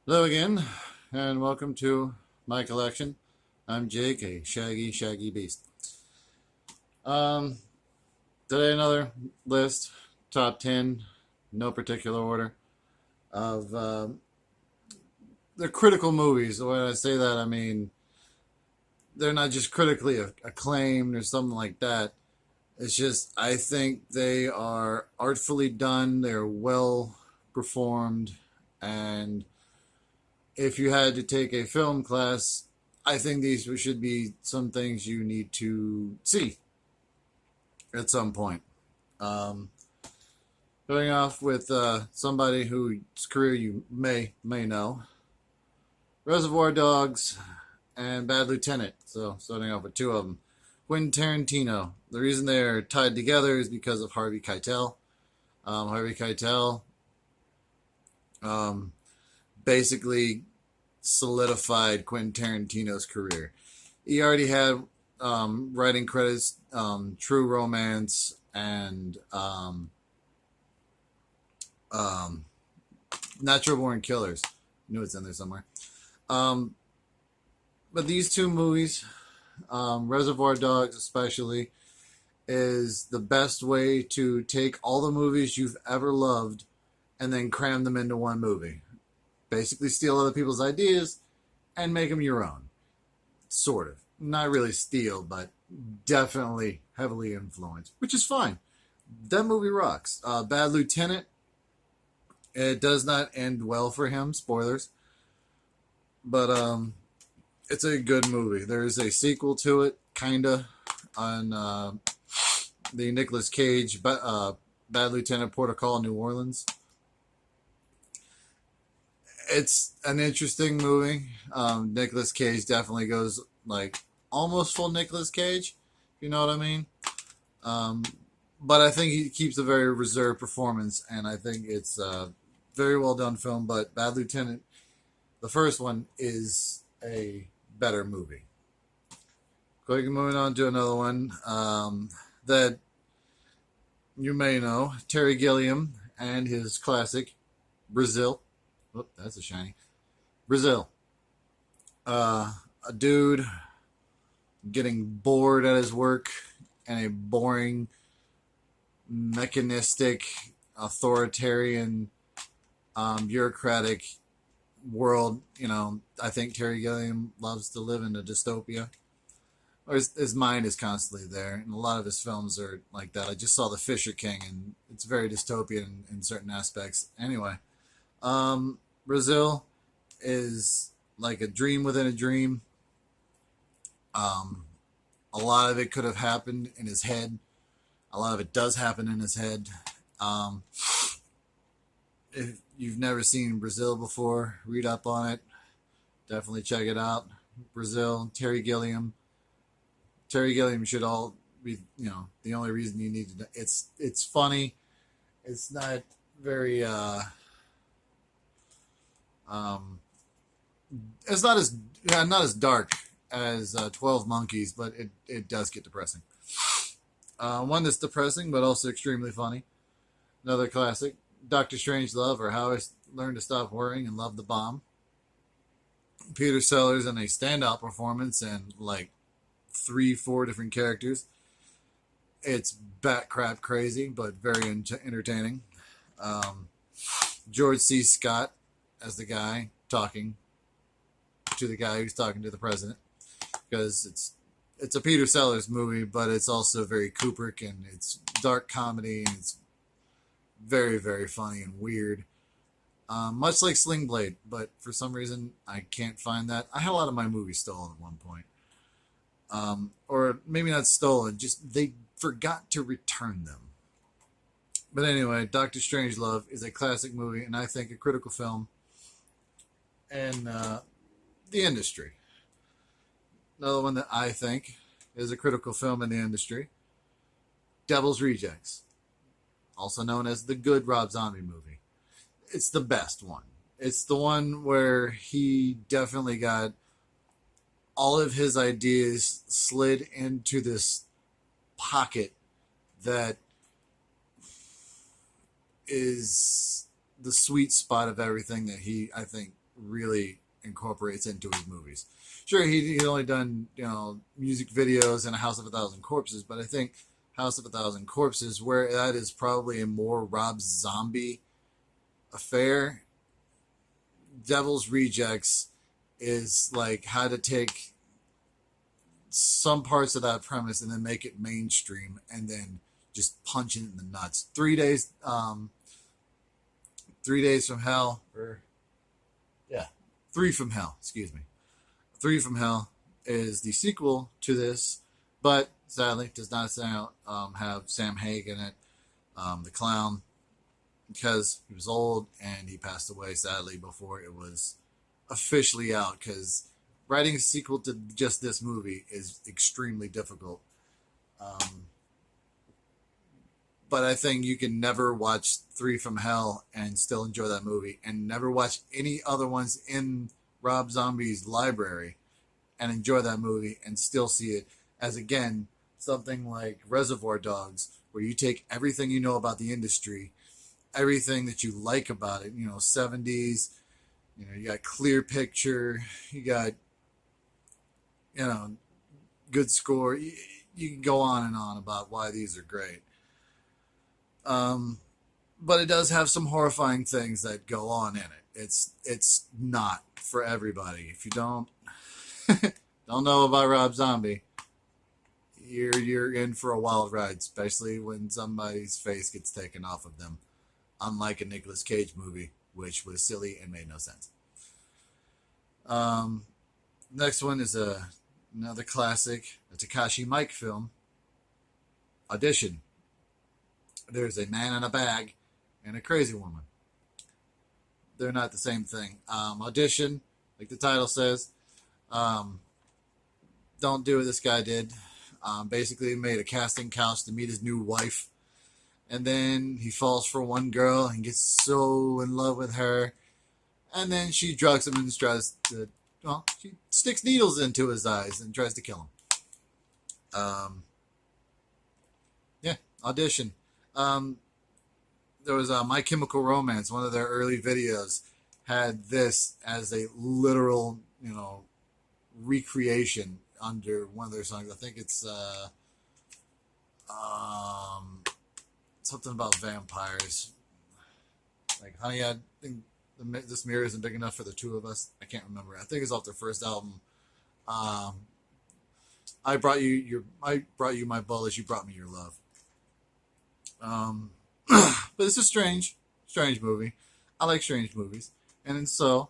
Hello again, and welcome to my collection. I'm Jake, a shaggy beast. Um, Today another list, top 10, no particular order, of the critical movies. When I say that, I mean they're not just critically acclaimed or something like that. It's just I think they are artfully done. They're well performed, and if you had to take a film class, I think these should be some things you need to see at some point. Um, Starting off with somebody whose career you may know, Reservoir Dogs and Bad Lieutenant. So starting off with two of them. Quentin Tarantino. The reason they're tied together is because of Harvey Keitel. Harvey Keitel um, basically solidified Quentin Tarantino's career. He already had writing credits, True Romance, and um, Natural Born Killers. I knew it's in there somewhere. Um, but these two movies, Reservoir Dogs especially, is the best way to take all the movies you've ever loved and then cram them into one movie. Basically, steal other people's ideas and make them your own. Sort of. Not really steal, but definitely heavily influenced, which is fine. That movie rocks. Bad Lieutenant, it does not end well for him. Spoilers. But it's a good movie. There's a sequel to it, kinda, on the Nicolas Cage Bad Lieutenant Protocol New Orleans. It's an interesting movie. Nicolas Cage definitely goes like almost full Nicolas Cage, if you know what I mean. Um, but I think he keeps a very reserved performance, and I think it's a very well done film. But Bad Lieutenant, the first one, is a better movie. Quick, moving on to another one that you may know, Terry Gilliam and his classic Brazil. Oh, that's a shiny. Brazil. A dude getting bored at his work in a boring, mechanistic, authoritarian, bureaucratic world. I think Terry Gilliam loves to live in a dystopia. Or his mind is constantly there, and a lot of his films are like that. I just saw The Fisher King, and it's very dystopian in certain aspects. Anyway, Brazil is like a dream within a dream. Um, a lot of it could have happened in his head. A lot of it does happen in his head. Um, if you've never seen Brazil before, read up on it. Definitely check it out. Brazil, Terry Gilliam. Terry Gilliam should all be, the only reason you need to know. It's funny. It's not very um it's not as dark as 12 Monkeys, but it does get depressing. One that's depressing but also extremely funny. Another classic, Doctor Strangelove, or How I Learned to Stop Worrying and Love the Bomb. Peter Sellers in a standout performance and like 3-4 different characters. It's bat crap crazy, but very entertaining. Um, George C. Scott as the guy talking to the guy who's talking to the president, because it's a Peter Sellers movie, but it's also very Kubrick, and it's dark comedy, and it's very, very funny and weird. Much like Sling Blade, but for some reason I can't find that. I had a lot of my movies stolen at one point. Or maybe not stolen, just they forgot to return them. But anyway, Doctor Strangelove is a classic movie, and I think a critical film in the industry. Another one that I think is a critical film in the industry, Devil's Rejects, also known as the good Rob Zombie movie. It's the best one. It's the one where he definitely got all of his ideas slid into this pocket that is the sweet spot of everything that he, I think, really incorporates into his movies. Sure, he's only done music videos and A House of a Thousand Corpses, but I think House of a Thousand Corpses, where that is probably a more Rob Zombie affair, Devil's Rejects is like how to take some parts of that premise and then make it mainstream and then just punch it in the nuts. 3 days from Hell, or yeah, Three from Hell, excuse me. Three from Hell is the sequel to this, but sadly does not have Sam Hague in it, the clown, because he was old and he passed away sadly before it was officially out, because writing a sequel to just this movie is extremely difficult. But I think you can never watch Three from Hell and still enjoy that movie, and never watch any other ones in Rob Zombie's library and enjoy that movie and still see it as, again, something like Reservoir Dogs, where you take everything you know about the industry, everything that you like about it, 70s, you got clear picture, you got, good score. You can go on and on about why these are great. But it does have some horrifying things that go on in it. It's not for everybody. If you don't know about Rob Zombie, you're in for a wild ride, especially when somebody's face gets taken off of them. Unlike a Nicolas Cage movie, which was silly and made no sense. Next one is another classic, a Takashi Miike film, Audition. There's a man in a bag and a crazy woman. They're not the same thing. Audition, like the title says, don't do what this guy did. Basically, he made a casting couch to meet his new wife. And then he falls for one girl and gets so in love with her. And then she drugs him and tries to, she sticks needles into his eyes and tries to kill him. Audition. There was My Chemical Romance, one of their early videos, had this as a literal, recreation under one of their songs. I think it's something about vampires. Like, honey, I think this mirror isn't big enough for the two of us. I can't remember. I think it's off their first album. I brought you my bullet. You brought me your love. But it's a strange movie. I like strange movies, and so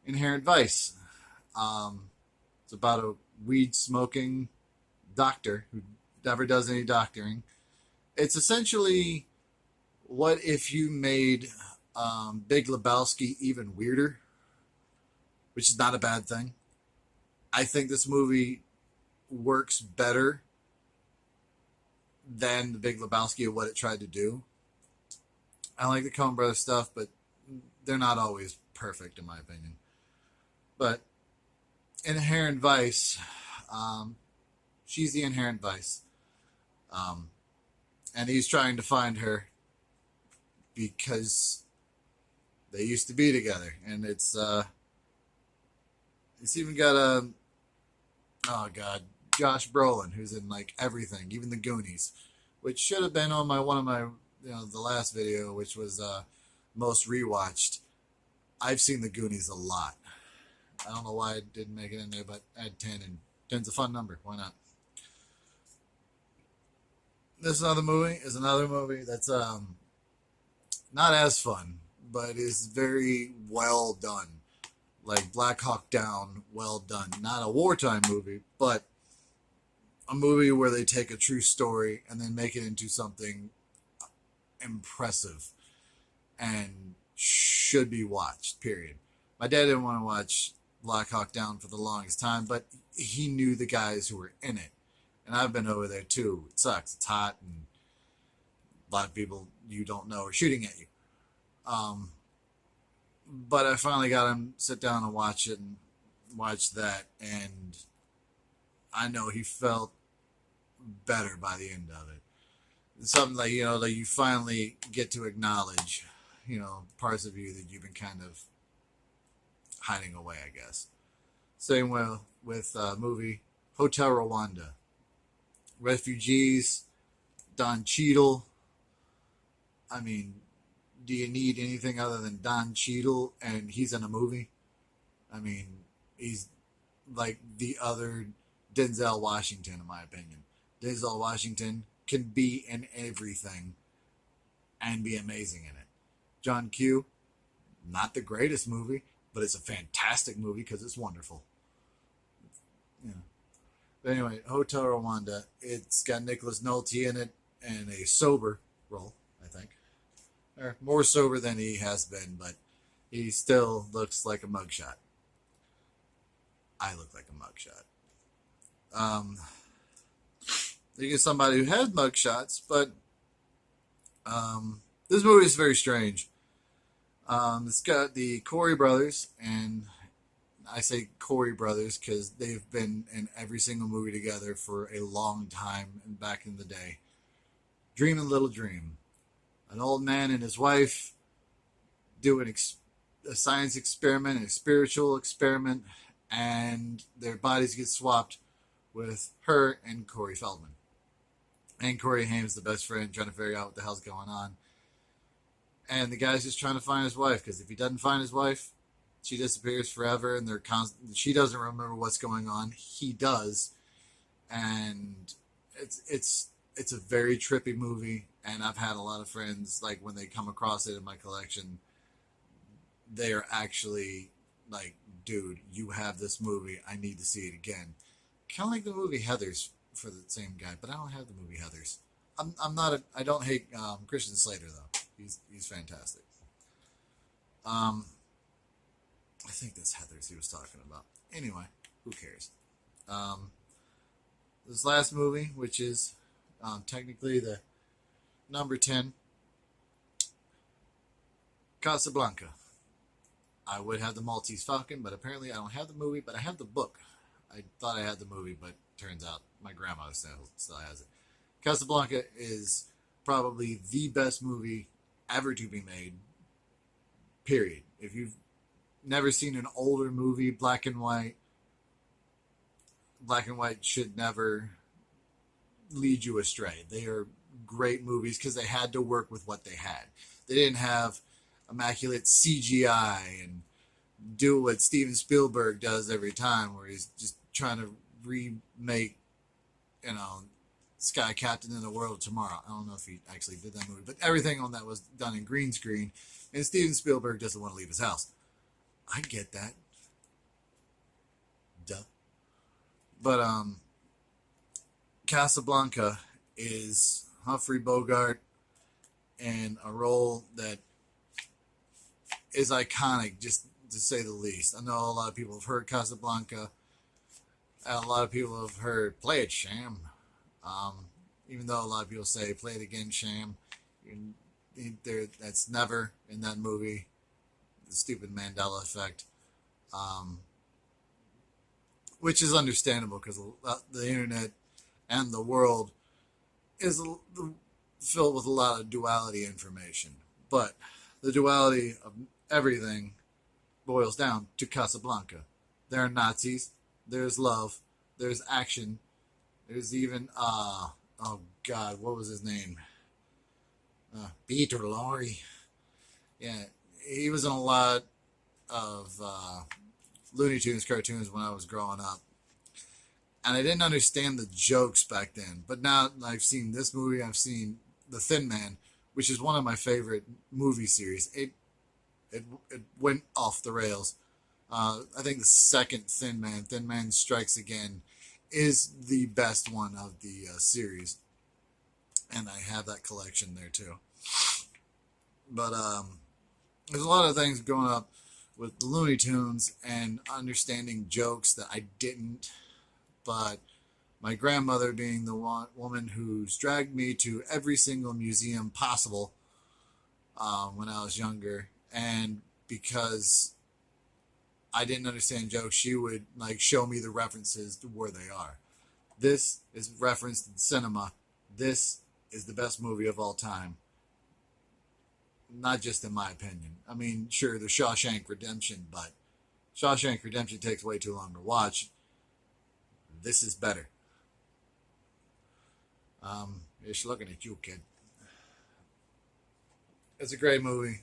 Inherent Vice. It's about a weed smoking doctor who never does any doctoring. It's essentially, what if you made Big Lebowski even weirder, which is not a bad thing. I think this movie works better than the Big Lebowski of what it tried to do. I like the Coen Brothers stuff, but they're not always perfect in my opinion. But Inherent Vice, she's the Inherent Vice. And he's trying to find her because they used to be together. And it's even got Josh Brolin, who's in like everything, even the Goonies, which should have been on one of my the last video, which was most rewatched. I've seen the Goonies a lot. I don't know why I didn't make it in there, but I had 10, and 10's a fun number. Why not? This another movie that's not as fun, but is very well done. Like Black Hawk Down, well done. Not a wartime movie, but a movie where they take a true story and then make it into something impressive and should be watched, period. My dad didn't want to watch Black Hawk Down for the longest time, but he knew the guys who were in it. And I've been over there too. It sucks. It's hot, and a lot of people you don't know are shooting at you. But I finally got him sit down and watch it, and watch that, and I know he felt better by the end of it. It's something like, that you finally get to acknowledge, parts of you that you've been kind of hiding away, I guess. Same with movie Hotel Rwanda. Refugees, Don Cheadle. I mean, do you need anything other than Don Cheadle and he's in a movie? I mean, he's like the other Denzel Washington, in my opinion. Denzel Washington can be in everything and be amazing in it. John Q, not the greatest movie, but it's a fantastic movie because it's wonderful. Yeah. But anyway, Hotel Rwanda, it's got Nicholas Nolte in it and a sober role, I think. Or more sober than he has been, but he still looks like a mugshot. I look like a mugshot. You get somebody who has mugshots, but this movie is very strange. It's got the Corey brothers, and I say Corey brothers because they've been in every single movie together for a long time and back in the day. Dream a Little Dream. An old man and his wife do a science experiment, a spiritual experiment, and their bodies get swapped with her and Corey Feldman. And Corey Haim's the best friend trying to figure out what the hell's going on. And the guy's just trying to find his wife, because if he doesn't find his wife, she disappears forever, and she doesn't remember what's going on. He does. And it's a very trippy movie, and I've had a lot of friends, like, when they come across it in my collection, they are actually like, dude, you have this movie, I need to see it again. Kind of like the movie Heathers for the same guy, but I don't have the movie Heathers. I don't hate Christian Slater though. He's fantastic. I think that's Heathers he was talking about. Anyway, who cares? This last movie, which is technically the number 10, Casablanca. I would have the Maltese Falcon, but apparently I don't have the movie, but I have the book. I thought I had the movie, but turns out my grandma still has it. Casablanca is probably the best movie ever to be made, period. If you've never seen an older movie, black and white should never lead you astray. They are great movies because they had to work with what they had. They didn't have immaculate CGI and do what Steven Spielberg does every time, where he's just trying to remake, Sky Captain in the World of Tomorrow. I don't know if he actually did that movie, but everything on that was done in green screen, and Steven Spielberg doesn't want to leave his house. I get that. Duh. But Casablanca is Humphrey Bogart in a role that is iconic, just to say the least. I know a lot of people have heard Casablanca. A lot of people have heard Play It, Sham. Even though a lot of people say Play It Again, Sham. That's never in that movie. The stupid Mandela effect. Which is understandable because the internet and the world is filled with a lot of duality information. But the duality of everything boils down to Casablanca. There are Nazis, there's love, there's action, there's even, oh God, what was his name? Peter Lorre. Yeah, he was in a lot of Looney Tunes cartoons when I was growing up. And I didn't understand the jokes back then. But now I've seen this movie, I've seen The Thin Man, which is one of my favorite movie series. It went off the rails. I think the second Thin Man Strikes Again, is the best one of the series. And I have that collection there too. But there's a lot of things going up with the Looney Tunes and understanding jokes that I didn't. But my grandmother, being the woman who's dragged me to every single museum possible when I was younger, and because I didn't understand jokes, she would show me the references to where they are. This is referenced in cinema. This is the best movie of all time. Not just in my opinion. I mean, sure, the Shawshank Redemption, but Shawshank Redemption takes way too long to watch. This is better. Just looking at you, kid. It's a great movie.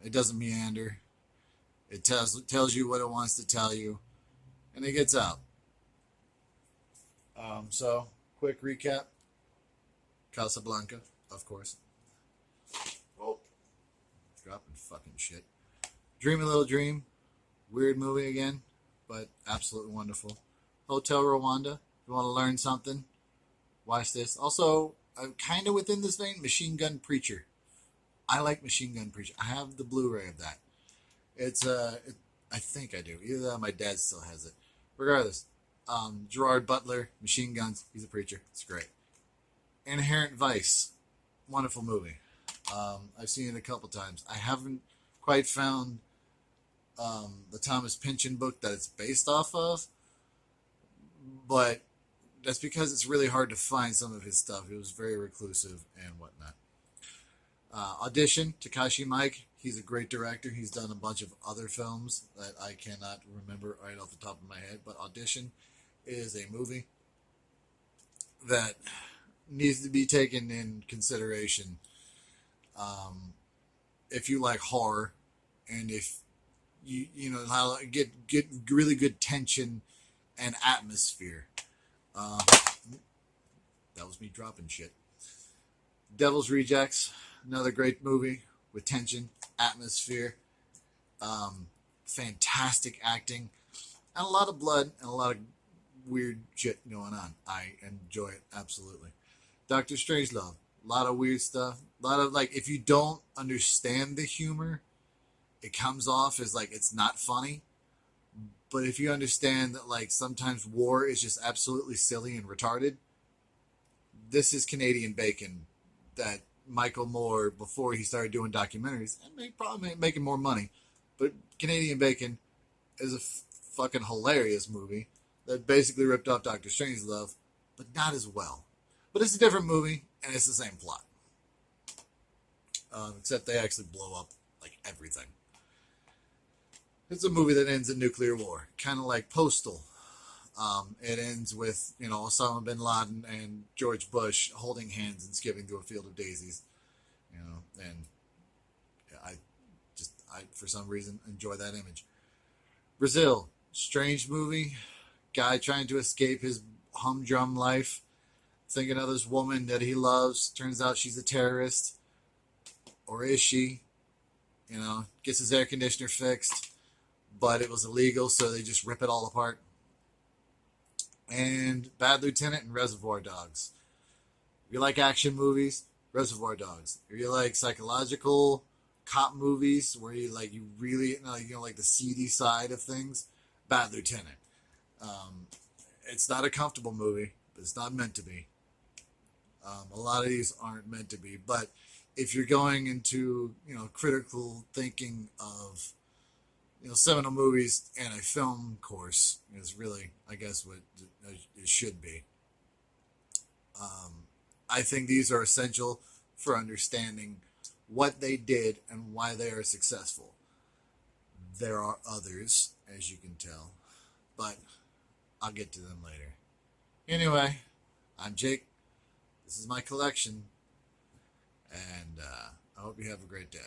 It doesn't meander. It tells you what it wants to tell you, and it gets out. So, quick recap. Casablanca, of course. Oh, dropping fucking shit. Dream a Little Dream. Weird movie again, but absolutely wonderful. Hotel Rwanda. If you want to learn something, watch this. Also, kind of within this vein, Machine Gun Preacher. I like Machine Gun Preacher. I have the Blu-ray of that. I think I do. Either that or my dad still has it. Regardless, Gerard Butler, Machine Guns. He's a preacher. It's great. Inherent Vice. Wonderful movie. I've seen it a couple times. I haven't quite found the Thomas Pynchon book that it's based off of, but that's because it's really hard to find some of his stuff. It was very reclusive and whatnot. Audition, Takashi Miike. He's a great director. He's done a bunch of other films that I cannot remember right off the top of my head, but Audition is a movie that needs to be taken in consideration if you like horror, and if you know how to get really good tension and atmosphere. That was me dropping shit. Devil's Rejects, another great movie with tension, atmosphere, fantastic acting, and a lot of blood and a lot of weird shit going on. I enjoy it absolutely. Doctor Strangelove, a lot of weird stuff. A lot of, like, if you don't understand the humor, it comes off as like it's not funny. But if you understand that, like, sometimes war is just absolutely silly and retarded, this is Canadian bacon that Michael Moore, before he started doing documentaries, and probably making more money, but Canadian Bacon is a fucking hilarious movie that basically ripped off Doctor Strangelove, but not as well. But it's a different movie, and it's the same plot. Except they actually blow up, like, everything. It's a movie that ends in nuclear war, kind of like Postal. It ends with, Osama bin Laden and George Bush holding hands and skipping through a field of daisies, and I for some reason enjoy that image. Brazil, strange movie, guy trying to escape his humdrum life, thinking of this woman that he loves, turns out she's a terrorist, or is she? Gets his air conditioner fixed, but it was illegal, so they just rip it all apart. And Bad Lieutenant and Reservoir Dogs. If you like action movies, Reservoir Dogs. If you like psychological cop movies where you really like the seedy side of things, Bad Lieutenant. It's not a comfortable movie, but it's not meant to be. A lot of these aren't meant to be, but if you're going into critical thinking of seminal movies and a film course, is really, I guess, what it should be. I think these are essential for understanding what they did and why they are successful. There are others, as you can tell, but I'll get to them later. Anyway, I'm Jake. This is my collection, and I hope you have a great day.